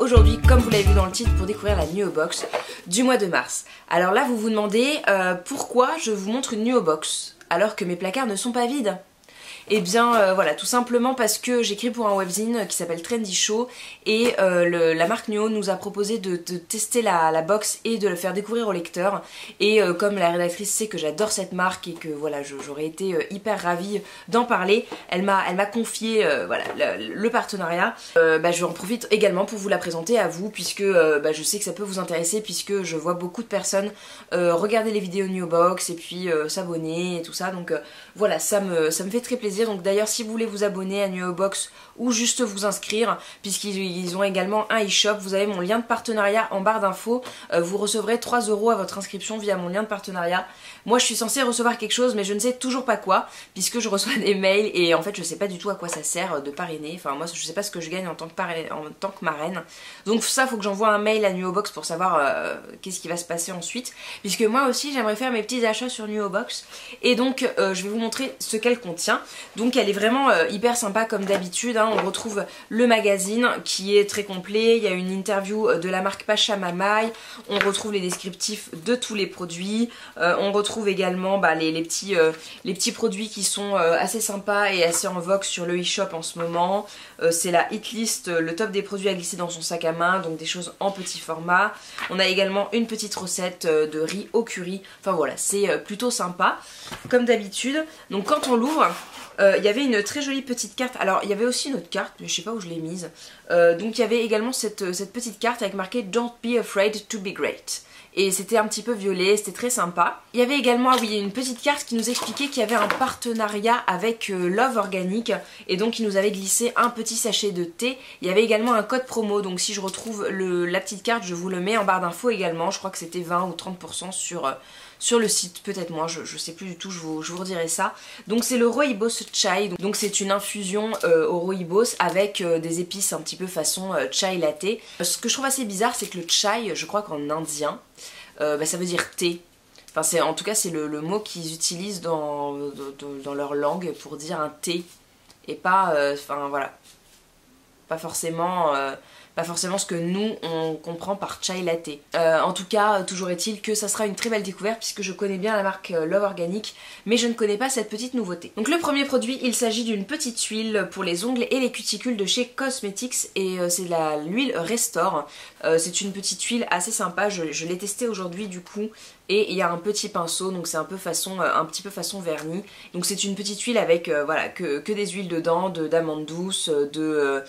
aujourd'hui, comme vous l'avez vu dans le titre, pour découvrir la Nuo Box du mois de mars. Alors là, vous vous demandez pourquoi je vous montre une Nuo Box alors que mes placards ne sont pas vides. Et bien voilà, tout simplement parce que j'écris pour un webzine qui s'appelle Trendy Show et la marque Nuo nous a proposé de tester la box et de le faire découvrir aux lecteurs. Et comme la rédactrice sait que j'adore cette marque et que voilà, j'aurais été hyper ravie d'en parler, elle m'a confié voilà, le partenariat. Je en profite également pour vous la présenter à vous puisque je sais que ça peut vous intéresser puisque je vois beaucoup de personnes regarder les vidéos Nuo Box et puis s'abonner et tout ça. Donc voilà, ça me fait très plaisir. Donc d'ailleurs si vous voulez vous abonner à Nuo Box ou juste vous inscrire, puisqu'ils ont également un e-shop, vous avez mon lien de partenariat en barre d'infos, vous recevrez 3 € à votre inscription via mon lien de partenariat. Moi je suis censée recevoir quelque chose mais je ne sais toujours pas quoi, puisque je reçois des mails et en fait je sais pas du tout à quoi ça sert de parrainer, enfin moi je sais pas ce que je gagne en tant que marraine. Donc ça faut que j'envoie un mail à Nuo Box pour savoir qu'est-ce qui va se passer ensuite, puisque moi aussi j'aimerais faire mes petits achats sur Nuo Box et donc je vais vous montrer ce qu'elle contient. Donc elle est vraiment hyper sympa comme d'habitude, hein. On retrouve le magazine qui est très complet, il y a une interview de la marque Pacha Mamaï, on retrouve les descriptifs de tous les produits, on retrouve également les petits produits qui sont assez sympas et assez en vogue sur le e-shop en ce moment. C'est la hit list, le top des produits à glisser dans son sac à main, donc des choses en petit format. On a également une petite recette de riz au curry, enfin voilà, c'est plutôt sympa comme d'habitude. Donc quand on l'ouvre, il y avait une très jolie petite carte. Alors il y avait aussi une autre carte, mais je sais pas où je l'ai mise. Donc il y avait également cette petite carte avec marqué Don't be afraid to be great. Et c'était un petit peu violet, c'était très sympa. Il y avait également, ah oui, une petite carte qui nous expliquait qu'il y avait un partenariat avec Love Organic. Et donc il nous avait glissé un petit sachet de thé. Il y avait également un code promo, donc si je retrouve la petite carte, je vous le mets en barre d'infos également. Je crois que c'était 20 ou 30% sur le site, peut-être moins, je sais plus du tout, je vous redirai ça. Donc c'est le Rooibos Chai, donc c'est une infusion au Rooibos avec des épices un petit peu façon chai latte. Ce que je trouve assez bizarre, c'est que le chai, je crois qu'en indien, ça veut dire thé. Enfin, en tout cas c'est le mot qu'ils utilisent dans leur langue pour dire un thé. Et pas, enfin voilà, pas forcément ce que nous on comprend par chai latte. En tout cas, toujours est-il que ça sera une très belle découverte puisque je connais bien la marque Love Organic, mais je ne connais pas cette petite nouveauté. Donc le premier produit, il s'agit d'une petite huile pour les ongles et les cuticules de chez Cosmetics et c'est l'huile Restore. C'est une petite huile assez sympa, je l'ai testée aujourd'hui du coup. Et il y a un petit pinceau, donc c'est un petit peu façon vernis. Donc c'est une petite huile avec voilà, que des huiles dedans, d'amandes douces, de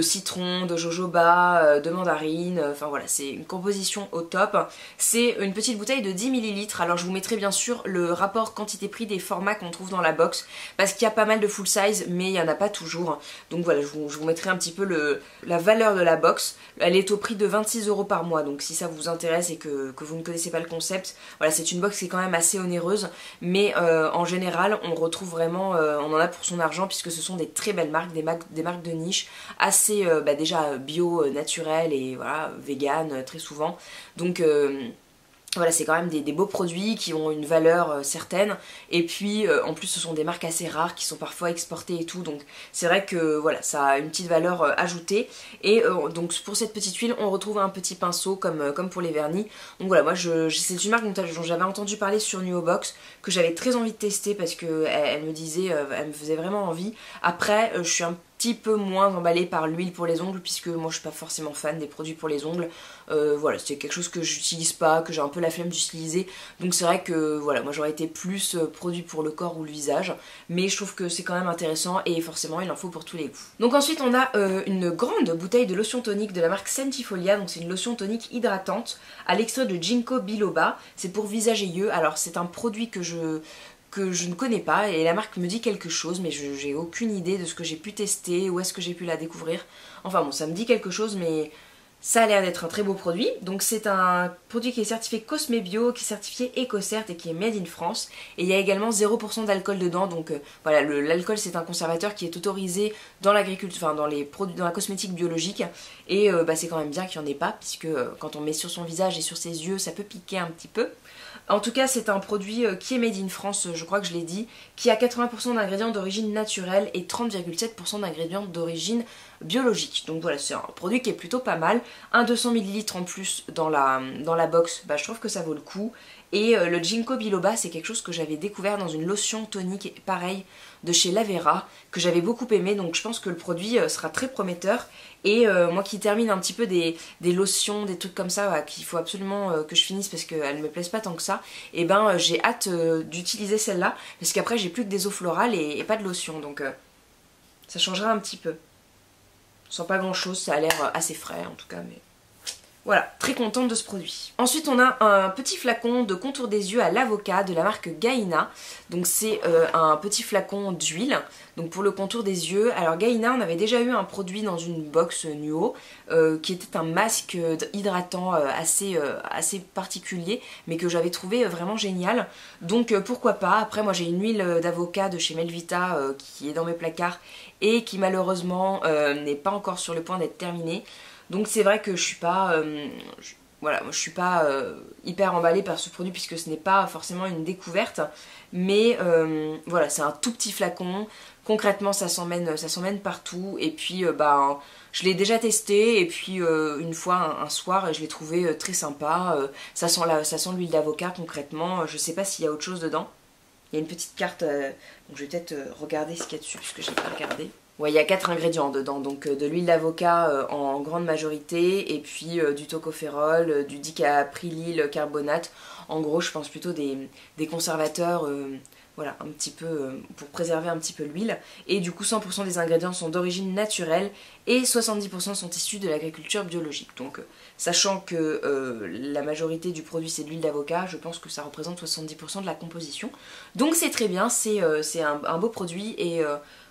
citron, de jojoba, de mandarine, enfin voilà, c'est une composition au top. C'est une petite bouteille de 10 ml, alors je vous mettrai bien sûr le rapport quantité-prix des formats qu'on trouve dans la box, parce qu'il y a pas mal de full size, mais il n'y en a pas toujours. Donc voilà, je vous mettrai un petit peu la valeur de la box. Elle est au prix de 26 € par mois, donc si ça vous intéresse et que vous ne connaissez pas le concept, voilà, c'est une box qui est quand même assez onéreuse, mais en général on retrouve vraiment, on en a pour son argent puisque ce sont des très belles marques, des marques de niche, assez déjà bio, naturel et voilà, vegan très souvent. Donc voilà, c'est quand même des beaux produits qui ont une valeur certaine et puis en plus ce sont des marques assez rares qui sont parfois exportées et tout, donc c'est vrai que voilà, ça a une petite valeur ajoutée. Et donc pour cette petite huile on retrouve un petit pinceau comme pour les vernis. Donc voilà, moi c'est une marque dont j'avais entendu parler sur Nuo Box, que j'avais très envie de tester parce que elle me disait, elle me faisait vraiment envie. Après je suis un petit peu moins emballée par l'huile pour les ongles puisque moi je suis pas forcément fan des produits pour les ongles. Voilà, c'est quelque chose que j'utilise pas, que j'ai un peu la flemme d'utiliser, donc c'est vrai que voilà, moi j'aurais été plus produit pour le corps ou le visage, mais je trouve que c'est quand même intéressant et forcément il en faut pour tous les goûts. Donc ensuite on a une grande bouteille de lotion tonique de la marque Sentifolia, donc c'est une lotion tonique hydratante à l'extrait de ginkgo biloba, c'est pour visage et yeux. Alors c'est un produit que je ne connais pas et la marque me dit quelque chose, mais j'ai aucune idée de ce que j'ai pu tester, où est-ce que j'ai pu la découvrir. Enfin bon, ça me dit quelque chose, mais ça a l'air d'être un très beau produit. Donc c'est un produit qui est certifié Cosme Bio, qui est certifié EcoCert et qui est made in France. Et il y a également 0% d'alcool dedans, donc voilà, l'alcool c'est un conservateur qui est autorisé dans l'agriculture, enfin dans les produits, dans la cosmétique biologique. Et c'est quand même bien qu'il n'y en ait pas, puisque quand on met sur son visage et sur ses yeux, ça peut piquer un petit peu. En tout cas, c'est un produit qui est made in France, je crois que je l'ai dit, qui a 80% d'ingrédients d'origine naturelle et 30,7% d'ingrédients d'origine biologique. Donc voilà, c'est un produit qui est plutôt pas mal. Un 200 ml en plus dans la box, bah, je trouve que ça vaut le coup. Et le Ginkgo biloba, c'est quelque chose que j'avais découvert dans une lotion tonique pareil de chez Lavera, que j'avais beaucoup aimé, donc je pense que le produit sera très prometteur. Et moi qui termine un petit peu des lotions, des trucs comme ça, qu'il faut absolument que je finisse parce qu'elles ne me plaisent pas tant que ça, et ben j'ai hâte d'utiliser celle-là, parce qu'après j'ai plus que des eaux florales et pas de lotion, donc ça changera un petit peu. Sans pas grand chose, ça a l'air assez frais en tout cas, mais... Voilà, très contente de ce produit. Ensuite on a un petit flacon de contour des yeux à l'avocat de la marque Gaïna. Donc c'est un petit flacon d'huile, donc pour le contour des yeux. Alors Gaïna, on avait déjà eu un produit dans une box Nuo qui était un masque hydratant assez particulier, mais que j'avais trouvé vraiment génial. Donc pourquoi pas. Après moi j'ai une huile d'avocat de chez Melvita qui est dans mes placards et qui malheureusement n'est pas encore sur le point d'être terminée. Donc c'est vrai que je suis pas, voilà, je suis pas hyper emballée par ce produit puisque ce n'est pas forcément une découverte. Mais voilà, c'est un tout petit flacon. Concrètement, ça s'emmène partout. Et puis, bah, je l'ai déjà testé. Et puis, une fois, un soir, je l'ai trouvé très sympa. Ça sent l'huile d'avocat concrètement. Je sais pas s'il y a autre chose dedans. Il y a une petite carte, donc je vais peut-être regarder ce qu'il y a dessus puisque je n'ai pas regardé. Ouais, il y a 4 ingrédients dedans, donc de l'huile d'avocat en grande majorité, et puis du tocopherol, du dicaprylyl carbonate. En gros, je pense plutôt des conservateurs, voilà, un petit peu pour préserver un petit peu l'huile. Et du coup, 100% des ingrédients sont d'origine naturelle et 70% sont issus de l'agriculture biologique. Donc, sachant que la majorité du produit c'est de l'huile d'avocat, je pense que ça représente 70% de la composition. Donc c'est très bien, c'est un beau produit et...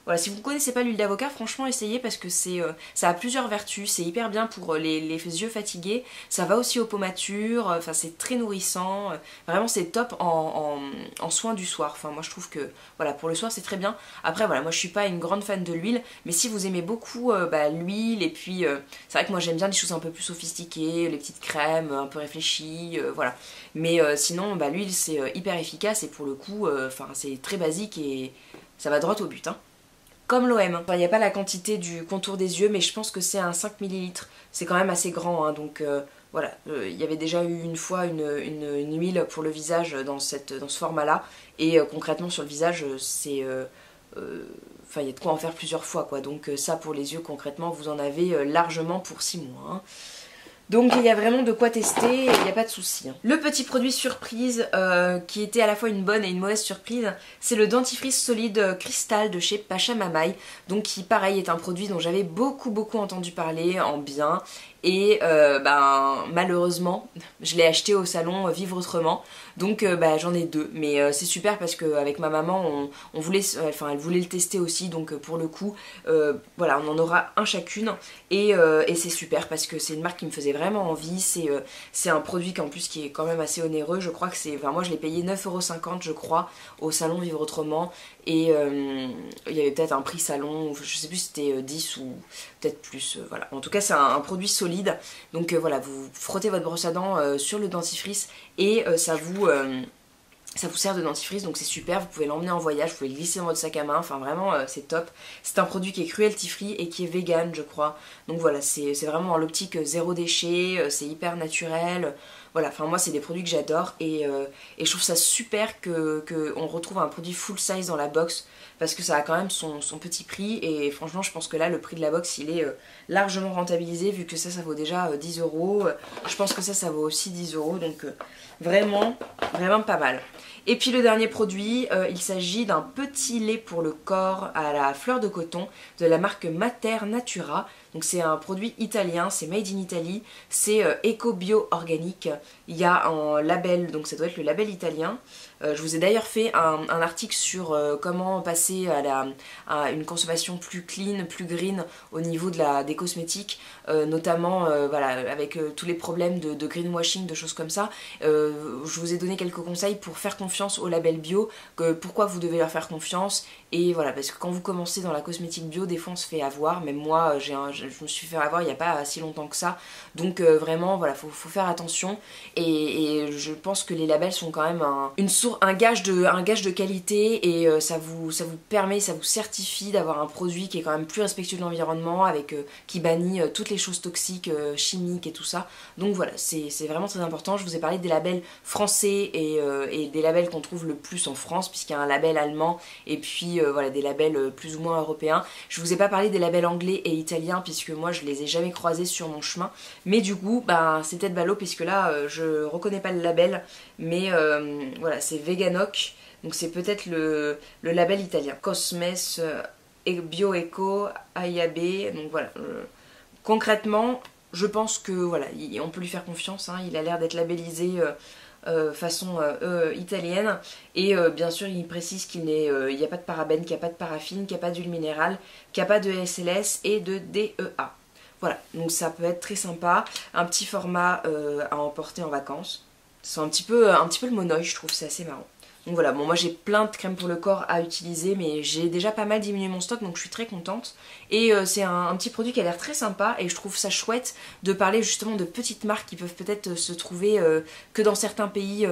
Voilà, si vous ne connaissez pas l'huile d'avocat, franchement essayez parce que ça a plusieurs vertus, c'est hyper bien pour les yeux fatigués, ça va aussi aux peaux matures, enfin c'est très nourrissant, vraiment c'est top en soins du soir, enfin moi je trouve que voilà pour le soir c'est très bien. Après voilà, moi je suis pas une grande fan de l'huile, mais si vous aimez beaucoup l'huile et puis c'est vrai que moi j'aime bien les choses un peu plus sophistiquées, les petites crèmes un peu réfléchies, voilà. Mais sinon l'huile c'est hyper efficace et pour le coup c'est très basique et ça va droit au but hein. Comme l'OM. Il n'y a pas la quantité du contour des yeux, mais je pense que c'est un 5 ml. C'est quand même assez grand, hein, donc voilà. Il y avait déjà eu une fois une huile pour le visage dans ce format-là. Et concrètement, sur le visage, c'est... Enfin, il y a de quoi en faire plusieurs fois, quoi. Donc ça, pour les yeux, concrètement, vous en avez largement pour 6 mois. Hein. Donc il y a vraiment de quoi tester, il n'y a pas de souci. Le petit produit surprise qui était à la fois une bonne et une mauvaise surprise, c'est le dentifrice solide cristal de chez Pacha Mamaï. Donc qui pareil est un produit dont j'avais beaucoup entendu parler en bien. Et malheureusement, je l'ai acheté au salon Vivre Autrement. Donc j'en ai 2. Mais c'est super parce qu'avec ma maman, elle voulait le tester aussi. Donc pour le coup, voilà, on en aura un chacune. Et c'est super parce que c'est une marque qui me faisait vraiment envie. C'est un produit qui en plus qui est quand même assez onéreux. Je crois que c'est... Enfin moi je l'ai payé 9,50 € je crois au salon Vivre Autrement. Et il y avait peut-être un prix salon, je sais plus si c'était 10 ou peut-être plus, voilà. En tout cas c'est un produit solide, donc voilà, vous frottez votre brosse à dents sur le dentifrice et ça vous sert de dentifrice, donc c'est super, vous pouvez l'emmener en voyage, vous pouvez le glisser dans votre sac à main, enfin vraiment c'est top. C'est un produit qui est cruelty free et qui est vegan je crois, donc voilà, c'est vraiment dans l'optique zéro déchet, c'est hyper naturel. Voilà, enfin moi c'est des produits que j'adore et je trouve ça super qu'on retrouve un produit full size dans la box parce que ça a quand même son petit prix et franchement je pense que là le prix de la box il est largement rentabilisé vu que ça vaut déjà 10 €, je pense que ça vaut aussi 10 € donc vraiment pas mal. Et puis le dernier produit, il s'agit d'un petit lait pour le corps à la fleur de coton de la marque Mater Natura. Donc c'est un produit italien, c'est made in Italy, c'est éco-bio organique. Il y a un label, donc ça doit être le label italien. Je vous ai d'ailleurs fait un article sur comment passer à une consommation plus clean, plus green au niveau des cosmétiques, notamment voilà, avec tous les problèmes de greenwashing, de choses comme ça. Je vous ai donné quelques conseils pour faire confiance au label bio, pourquoi vous devez leur faire confiance. Et voilà, parce que quand vous commencez dans la cosmétique bio, des fois on se fait avoir, même moi j'ai je me suis fait avoir il n'y a pas si longtemps que ça, donc vraiment voilà, faut faire attention, et je pense que les labels sont quand même un gage de qualité, et ça vous permet, ça vous certifie d'avoir un produit qui est quand même plus respectueux de l'environnement, avec qui bannit toutes les choses toxiques, chimiques et tout ça. Donc voilà, c'est vraiment très important. Je vous ai parlé des labels français et des labels qu'on trouve le plus en France, puisqu'il y a un label allemand et puis voilà, des labels plus ou moins européens. Je vous ai pas parlé des labels anglais et italiens, puisque moi je les ai jamais croisés sur mon chemin, mais du coup bah, c'est peut-être ballot, puisque là je reconnais pas le label, mais voilà, c'est Veganoc, donc c'est peut-être le label italien. Cosmes, Bio Eco, Ayabe, donc voilà. Concrètement, je pense que voilà, on peut lui faire confiance, hein, il a l'air d'être labellisé façon italienne, et bien sûr il précise qu'il n'y a pas de parabènes, qu'il n'y a pas de paraffine, qu'il n'y a pas d'huile minérale, qu'il n'y a pas de SLS et de DEA. Voilà, donc ça peut être très sympa, un petit format à emporter en vacances. C'est un petit peu le monoï, je trouve, c'est assez marrant. Donc voilà, bon, moi j'ai plein de crèmes pour le corps à utiliser, mais j'ai déjà pas mal diminué mon stock, donc je suis très contente. Et c'est un petit produit qui a l'air très sympa, et je trouve ça chouette de parler justement de petites marques qui peuvent peut-être se trouver que dans certains pays,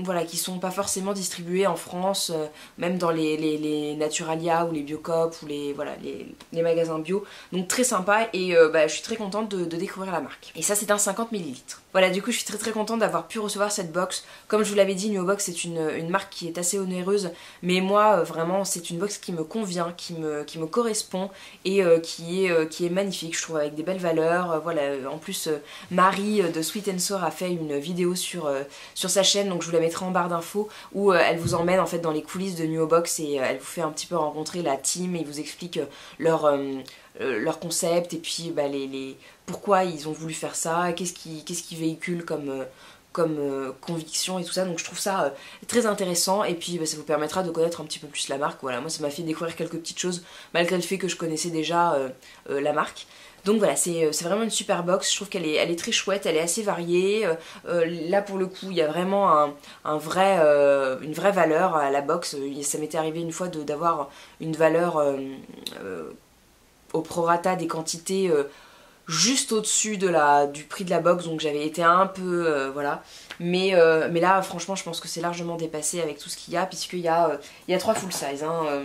voilà, qui sont pas forcément distribués en France, même dans les Naturalia ou les Biocop ou voilà, les magasins bio. Donc très sympa, et bah, je suis très contente de découvrir la marque. Et ça, c'est un 50 ml. Voilà, du coup je suis très contente d'avoir pu recevoir cette box. Comme je vous l'avais dit, Nuobox c'est une marque qui est assez onéreuse, mais moi vraiment c'est une box qui me convient, qui me correspond, et qui est magnifique, je trouve, avec des belles valeurs. Voilà, en plus Marie de Sweet and Sour a fait une vidéo sur sa chaîne, donc je vous la mettrai en barre d'infos, où elle vous emmène en fait dans les coulisses de Nuobox, et elle vous fait un petit peu rencontrer la team, et il vous explique leur concept, et puis bah, pourquoi ils ont voulu faire ça, qu'est-ce qu'ils véhiculent comme conviction et tout ça. Donc je trouve ça très intéressant, et puis bah, ça vous permettra de connaître un petit peu plus la marque. Voilà, moi ça m'a fait découvrir quelques petites choses malgré le fait que je connaissais déjà la marque. Donc voilà, c'est vraiment une super box, je trouve qu'elle est très chouette, elle est assez variée. Là pour le coup il y a vraiment une vraie valeur à la box. Ça m'était arrivé une fois d'avoir une valeur au prorata des quantités juste au-dessus du prix de la box, donc j'avais été un peu voilà, mais là franchement je pense que c'est largement dépassé avec tout ce qu'il y a, puisqu'il y a 3 full size, hein,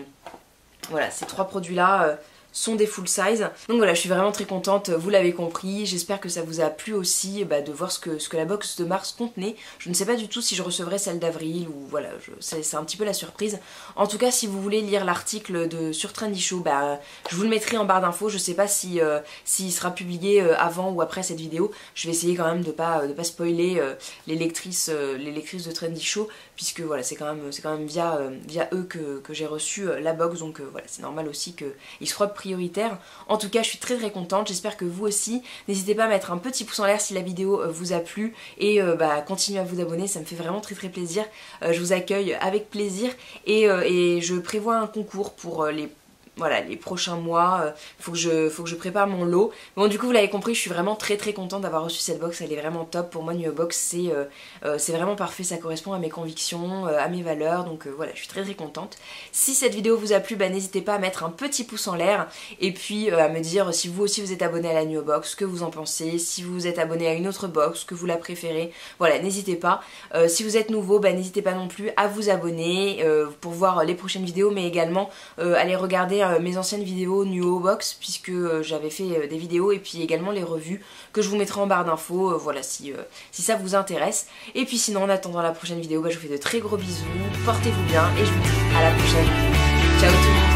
voilà, ces 3 produits là sont des full size. Donc voilà, je suis vraiment très contente, vous l'avez compris. J'espère que ça vous a plu aussi, de voir ce que la box de mars contenait. Je ne sais pas du tout si je recevrai celle d'avril, ou voilà, c'est un petit peu la surprise. En tout cas, si vous voulez lire l'article sur Trendy Show, je vous le mettrai en barre d'infos. Je sais pas s'il sera publié avant ou après cette vidéo. Je vais essayer quand même de pas spoiler les lectrices de Trendy Show, puisque voilà, c'est quand même via eux que j'ai reçu la box, donc voilà, c'est normal aussi qu'ils soient prioritaires. En tout cas, je suis très contente, j'espère que vous aussi. N'hésitez pas à mettre un petit pouce en l'air si la vidéo vous a plu, et continuez à vous abonner, ça me fait vraiment très plaisir. Je vous accueille avec plaisir, et je prévois un concours pour les prochains mois. Faut que je prépare mon lot. Bon, du coup vous l'avez compris, je suis vraiment très contente d'avoir reçu cette box, elle est vraiment top. Pour moi Nuobox c'est vraiment parfait, ça correspond à mes convictions, à mes valeurs, donc voilà, je suis très contente. Si cette vidéo vous a plu, n'hésitez pas à mettre un petit pouce en l'air, et puis à me dire si vous aussi vous êtes abonné à la Nuobox, ce que vous en pensez, si vous êtes abonné à une autre box, que vous la préférez, voilà, n'hésitez pas. Si vous êtes nouveau, n'hésitez pas non plus à vous abonner pour voir les prochaines vidéos, mais également aller regarder mes anciennes vidéos Nuobox, puisque j'avais fait des vidéos, et puis également les revues que je vous mettrai en barre d'infos, voilà, si ça vous intéresse. Et puis sinon, en attendant la prochaine vidéo, je vous fais de très gros bisous, portez-vous bien, et je vous dis à la prochaine. Ciao tout le monde.